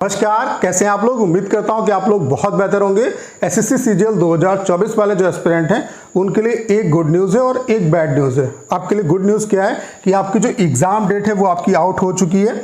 नमस्कार, कैसे हैं आप लोग। उम्मीद करता हूं कि आप लोग बहुत बेहतर होंगे। एसएससी सीजीएल 2024 वाले जो एस्पिरेंट हैं उनके लिए एक गुड न्यूज़ है और एक बैड न्यूज़ है। आपके लिए गुड न्यूज़ क्या है कि आपकी जो एग्ज़ाम डेट है वो आपकी आउट हो चुकी है।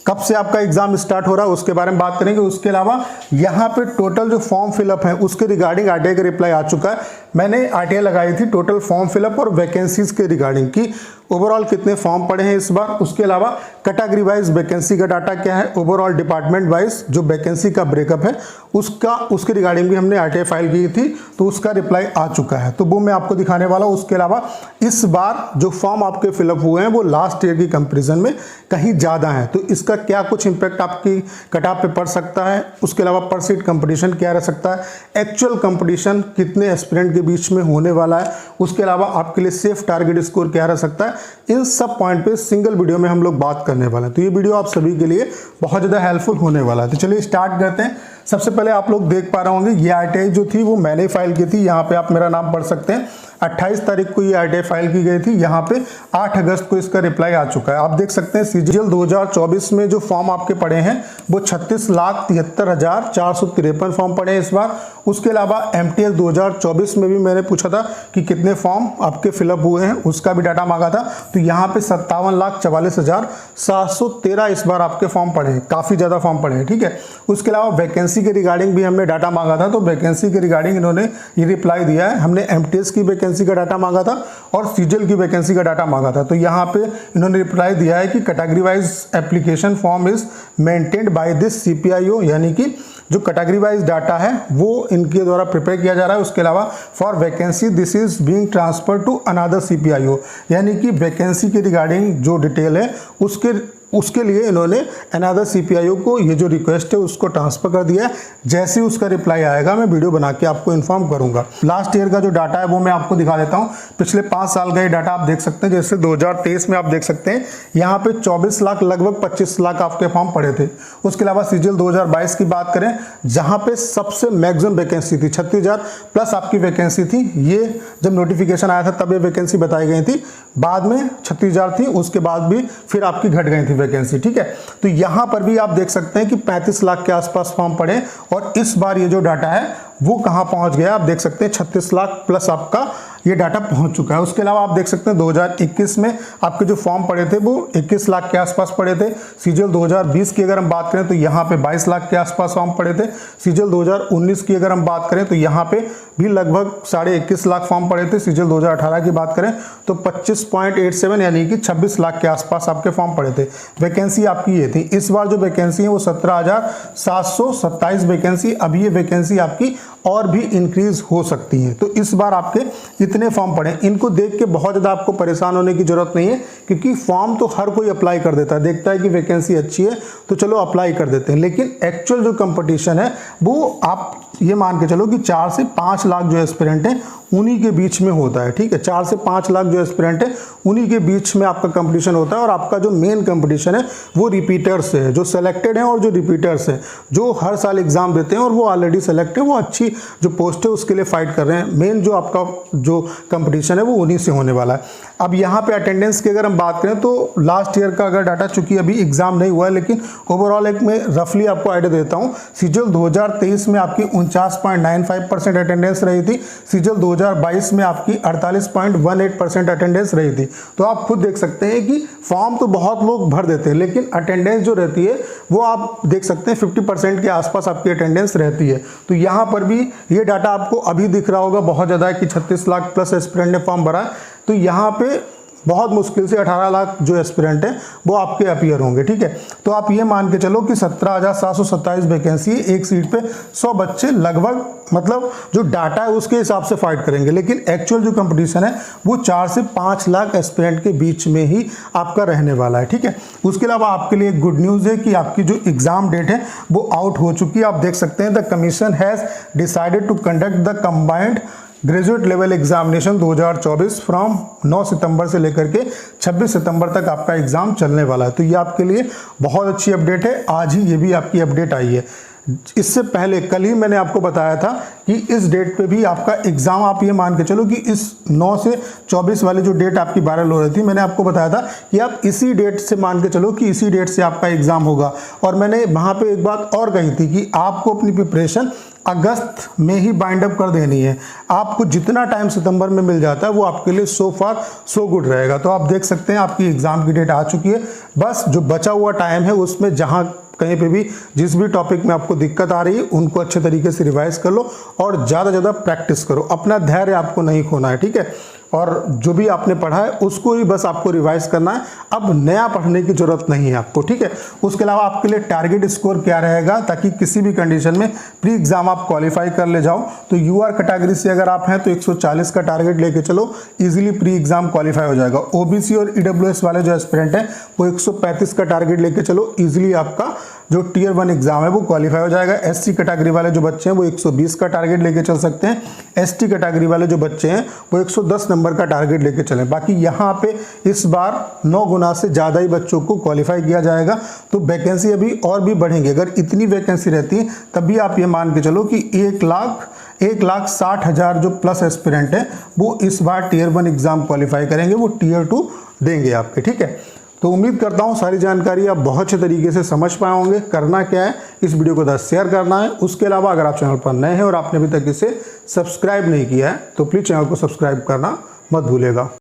कब से आपका एग्जाम स्टार्ट हो रहा है उसके बारे में बात करेंगे। उसके अलावा यहाँ पे टोटल जो फॉर्म फिलअप है उसके रिगार्डिंग आरटीआई का रिप्लाई आ चुका है। मैंने आरटीआई लगाई थी टोटल फॉर्म फिलअप और वैकेंसीज के रिगार्डिंग की ओवरऑल कितने फॉर्म पड़े हैं इस बार। उसके अलावा कैटेगरी वाइज वैकेंसी का डाटा क्या है, ओवरऑल डिपार्टमेंट वाइज जो वैकेंसी का ब्रेकअप है उसके रिगार्डिंग भी हमने आरटीआई फाइल की थी, तो उसका रिप्लाई आ चुका है, तो वो मैं आपको दिखाने वाला हूँ। उसके अलावा इस बार जो फॉर्म आपके फिलअप हुए हैं वो लास्ट ईयर की कंपेरिजन में कहीं ज़्यादा है, तो इसका क्या कुछ इंपैक्ट आपकी कट ऑफ पे पड़ सकता है। उसके अलावा पर सीट कंपटीशन क्या रह सकता है, एक्चुअल कंपटीशन कितने एस्पिरेंट के बीच में होने वाला है। उसके अलावा आपके लिए सेफ टारगेट स्कोर क्या रह सकता है। इन सब पॉइंट पे सिंगल वीडियो में हम लोग बात करने वाले हैं, तो ये वीडियो आप सभी के लिए बहुत ज़्यादा हेल्पफुल होने वाला है। तो चलिए स्टार्ट करते हैं। सबसे पहले आप लोग देख पा रहे होंगे ये आरटीआई जो थी वो मैंने फाइल की थी। यहाँ पे आप मेरा नाम पढ़ सकते हैं। 28 तारीख को ये आरटीआई फाइल की गई थी। यहाँ पे 8 अगस्त को इसका रिप्लाई आ चुका है। आप देख सकते हैं सीजीएल 2024 में जो फॉर्म आपके पड़े हैं वो 36,73,453 फॉर्म पड़े हैं इस बार। उसके अलावा एमटीएस 2024 में भी मैंने पूछा था कि कितने फॉर्म आपके फिलअप हुए हैं, उसका भी डाटा मांगा था, तो यहाँ पे 57,44,713 इस बार आपके फॉर्म पड़े हैं। काफ़ी ज़्यादा फॉर्म पड़े हैं, ठीक है। उसके अलावा वैकेंसी के रिगार्डिंग भी हमने डाटा मांगा था, तो वैकेंसी के रिगार्डिंग इन्होंने ये रिप्लाई दिया है। हमने एमटीएस की वैकेंसी का डाटा मांगा था और सीजीएल की वैकेंसी का डाटा मांगा था, तो यहाँ पे इन्होंने रिप्लाई दिया है कि category wise application form is maintained by this CPIO, यानी कि जो कैटेगरी वाइज डाटा है वो इनके द्वारा प्रिपेयर किया जा रहा है। उसके अलावा for vacancy this is being transfer to another CPIO, यानी कि वैकेंसी के रिगार्डिंग जो डिटेल है उसके लिए इन्होंने अनदर सीपीआईओ को ये जो रिक्वेस्ट है उसको ट्रांसफर कर दिया है। जैसे ही उसका रिप्लाई आएगा मैं वीडियो बना के आपको इन्फॉर्म करूंगा। लास्ट ईयर का जो डाटा है वो मैं आपको दिखा देता हूं। पिछले 5 साल का ये डाटा आप देख सकते हैं। जैसे 2023 में आप देख सकते हैं यहाँ पे 24 लाख लगभग 25 लाख आपके फॉर्म पड़े थे। उसके अलावा सीजीएल 2022 की बात करें जहाँ पे सबसे मैक्सिमम वैकेंसी थी 36,000 प्लस आपकी वैकेंसी थी। ये जब नोटिफिकेशन आया था तब ये वैकेंसी बताई गई थी, बाद में 36,000 थी, उसके बाद भी फिर आपकी घट गई थी वैकेंसी, ठीक है। तो यहां पर भी आप देख सकते हैं कि 35 लाख के आसपास फॉर्म पड़े और इस बार ये जो डाटा है वो कहां पहुंच गया आप देख सकते हैं 36 लाख प्लस आपका ये डाटा पहुंच चुका है। उसके अलावा आप देख सकते हैं 2021 में आपके जो फॉर्म पड़े थे वो 21 लाख के आसपास पड़े थे। सीजीएल 2020 की अगर हम बात करें तो यहाँ पे 22 लाख के आसपास फॉर्म पड़े थे। सीजीएल 2019 की अगर हम बात करें तो यहाँ पे भी लगभग 21.5 लाख फॉर्म पड़े थे। सीजीएल 2018 की बात करें तो 25.87 यानी कि 26 लाख के आसपास आपके फॉर्म पड़े थे। वैकेंसी आपकी ये थी। इस बार जो वैकेंसी है वो 17,727 वैकेंसी। अब ये वैकेंसी आपकी और भी इंक्रीज हो सकती है। तो इस बार आपके इतने फॉर्म पड़े, इनको देख के बहुत ज़्यादा आपको परेशान होने की जरूरत नहीं है, क्योंकि फॉर्म तो हर कोई अप्लाई कर देता है, देखता है कि वैकेंसी अच्छी है तो चलो अप्लाई कर देते हैं। लेकिन एक्चुअल जो कंपटीशन है वो आप ये मान के चलो कि 4 से 5 लाख जो एस्पिरेंट हैं उन्हीं के बीच में होता है, ठीक है। 4 से 5 लाख जो एस्पिरेंट है उन्हीं के बीच में आपका कंपटीशन होता है। और आपका जो मेन कंपटीशन है वो रिपीटर्स है, जो सेलेक्टेड हैं और जो रिपीटर्स हैं, जो हर साल एग्जाम देते हैं और वो ऑलरेडी सेलेक्ट है, वो अच्छी जो पोस्ट है उसके लिए फाइट कर रहे हैं। मेन जो आपका जो कंपटीशन है वो उन्हीं से होने वाला है। अब यहाँ पे अटेंडेंस की अगर हम बात करें तो लास्ट ईयर का अगर डाटा, चूंकि अभी एग्जाम नहीं हुआ है लेकिन ओवरऑल एक मैं रफली आपको आइडिया देता हूँ। सीजीएल 2023 में आपकी 49.95% अटेंडेंस रही थी। सीजीएल 2022 में आपकी 48.18% अटेंडेंस रही थी। तो आप खुद देख सकते हैं कि फॉर्म तो बहुत लोग भर देते हैं लेकिन अटेंडेंस जो रहती है वो आप देख सकते हैं 50% के आसपास आपकी अटेंडेंस रहती है। तो यहाँ पर भी ये डाटा आपको अभी दिख रहा होगा बहुत ज़्यादा है कि 36 लाख प्लस एस्पिरेंट ने फॉर्म भरा है, तो यहाँ पे बहुत मुश्किल से 18 लाख जो एस्पिरेंट हैं वो आपके अपीयर होंगे, ठीक है। तो आप ये मान के चलो कि 17,727 वैकेंसी है, एक सीट पे 100 बच्चे लगभग, मतलब जो डाटा है उसके हिसाब से फाइट करेंगे। लेकिन एक्चुअल जो कंपटीशन है वो 4 से 5 लाख एस्पिरेंट के बीच में ही आपका रहने वाला है, ठीक है। उसके अलावा आपके लिए गुड न्यूज़ है कि आपकी जो एग्जाम डेट है वो आउट हो चुकी है। आप देख सकते हैं the commission has decided to conduct the combined graduate level examination 2024 from 9 सितंबर से लेकर के 26 सितंबर तक आपका एग्जाम चलने वाला है। तो ये आपके लिए बहुत अच्छी अपडेट है। आज ही ये भी आपकी अपडेट आई है। इससे पहले कल ही मैंने आपको बताया था कि इस डेट पे भी आपका एग्ज़ाम, आप ये मान के चलो कि इस 9 से 24 वाली जो डेट आपकी वायरल हो रही थी, मैंने आपको बताया था कि आप इसी डेट से मान के चलो कि इसी डेट से आपका एग्ज़ाम होगा। और मैंने वहाँ पे एक बात और कही थी कि आपको अपनी प्रिपरेशन अगस्त में ही बाइंड अप कर देनी है। आपको जितना टाइम सितंबर में मिल जाता है वो आपके लिए सो फार सो गुड रहेगा। तो आप देख सकते हैं आपकी एग्ज़ाम की डेट आ चुकी है। बस जो बचा हुआ टाइम है उसमें जहाँ कहीं पे भी जिस भी टॉपिक में आपको दिक्कत आ रही है उनको अच्छे तरीके से रिवाइज कर लो और ज़्यादा ज़्यादा प्रैक्टिस करो। अपना धैर्य आपको नहीं खोना है, ठीक है। और जो भी आपने पढ़ा है उसको ही बस आपको रिवाइज करना है। अब नया पढ़ने की जरूरत नहीं है आपको, ठीक है। उसके अलावा आपके लिए टारगेट स्कोर क्या रहेगा, ताकि किसी भी कंडीशन में प्री एग्जाम आप क्वालिफाई कर ले जाओ। तो यूआर कैटेगरी से अगर आप हैं तो 140 का टारगेट लेके चलो, इजीली प्री एग्जाम क्वालिफाई हो जाएगा। ओबीसी और ईडब्ल्यूएस वाले जो एस्पिरेंट हैं वो 135 का टारगेट लेके चलो, इजीली आपका जो टियर 1 एग्जाम है वो क्वालिफाई हो जाएगा। एससी कैटेगरी वाले जो बच्चे हैं वो 120 का टारगेट लेके चल सकते हैं। एसटी कैटेगरी वाले जो बच्चे हैं वो 110 नंबर का टारगेट लेके चलें। बाकी यहाँ पे इस बार 9 गुना से ज़्यादा ही बच्चों को क्वालिफाई किया जाएगा। तो वैकेंसी अभी और भी बढ़ेंगी। अगर इतनी वैकेंसी रहती है तब भी आप ये मान के चलो कि 1,60,000 जो प्लस एस्पिरेंट हैं वो इस बार टियर 1 एग्जाम क्वालिफाई करेंगे, वो टियर 2 देंगे आपके, ठीक है। तो उम्मीद करता हूँ सारी जानकारी आप बहुत अच्छे तरीके से समझ पाए होंगे। करना क्या है, इस वीडियो को 10 शेयर करना है। उसके अलावा अगर आप चैनल पर नए हैं और आपने अभी तक इसे सब्सक्राइब नहीं किया है तो प्लीज़ चैनल को सब्सक्राइब करना मत भूलिएगा।